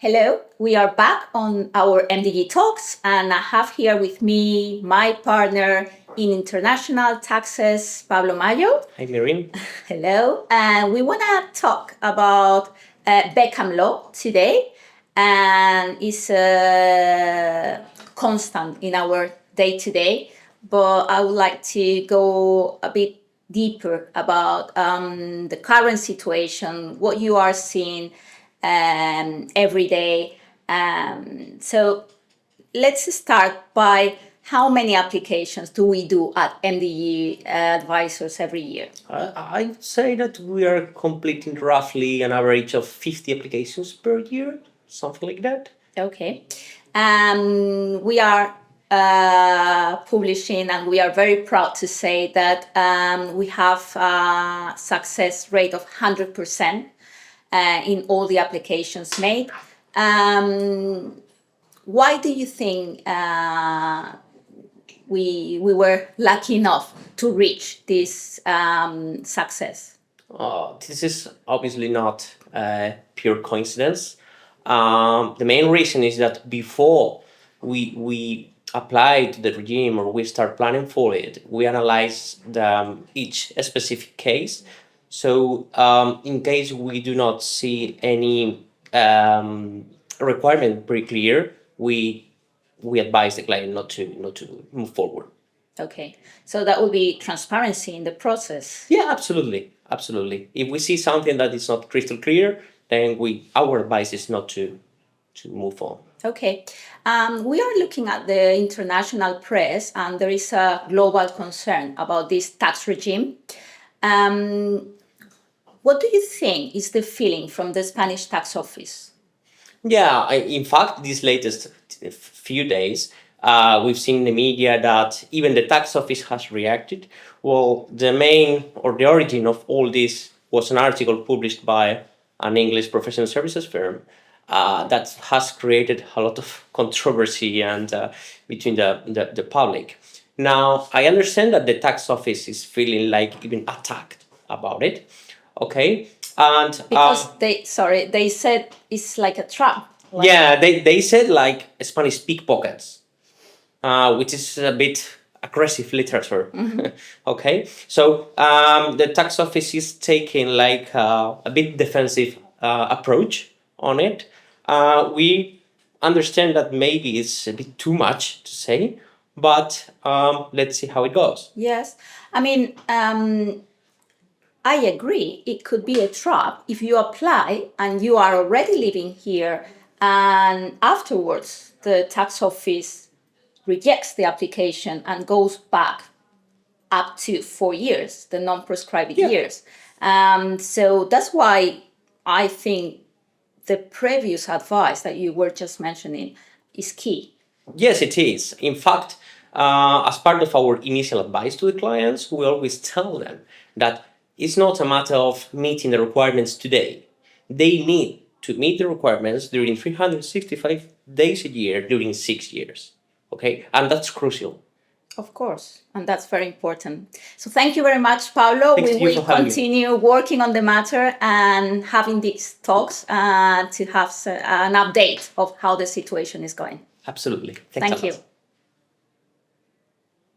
Hello, we are back on our MDG Talks, and I have here with me my partner in international taxes, Pablo Mallo. Hi, Miriem. Hello, and we want to talk about Beckham Law today, and it's a constant in our day-to-day, but I would like to go a bit deeper about the current situation, what you are seeing every day. So let's start by how many applications do we do at MDG Advisors every year? I'd say that we are completing roughly an average of 50 applications per year, something like that. Okay. We are publishing, and we are very proud to say that we have a success rate of 100% in all the applications made. Why do you think we were lucky enough to reach this success? This is obviously not pure coincidence. The main reason is that before we apply to the regime or we start planning for it, we analyze each specific case. So in case we do not see any requirement pretty clear, we advise the client not to move forward. Okay, so that would be transparency in the process. Yeah, absolutely. If we see something that is not crystal clear, then our advice is not to move on. Okay, we are looking at the international press, and there is a global concern about this tax regime. What do you think is the feeling from the Spanish tax office? Yeah, in fact, these latest few days, we've seen in the media that even the tax office has reacted. Well, the main or the origin of all this was an article published by an English professional services firm that has created a lot of controversy and between the public. Now, I understand that the tax office is feeling like even attacked about it. Okay, and Because they said it's like a trap. yeah, they said like Spanish pickpockets, which is a bit aggressive literature. Okay, so the tax office is taking like a bit defensive approach on it. We understand that maybe it's a bit too much to say, but let's see how it goes. Yes, I mean, I agree. It could be a trap if you apply and you are already living here, and afterwards the tax office rejects the application and goes back up to 4 years, the non-prescribed years. So that's why I think the previous advice that you were just mentioning is key. Yes, it is. In fact, as part of our initial advice to the clients, we always tell them that it's not a matter of meeting the requirements today. They need to meet the requirements during 365 days a year during 6 years. Okay, and that's crucial. Of course, and that's very important. So thank you very much, Pablo. Thanks We to you will for having me. continue working on the matter and having these talks to have an update of how the situation is going. Absolutely. Thanks a Thank lot. you.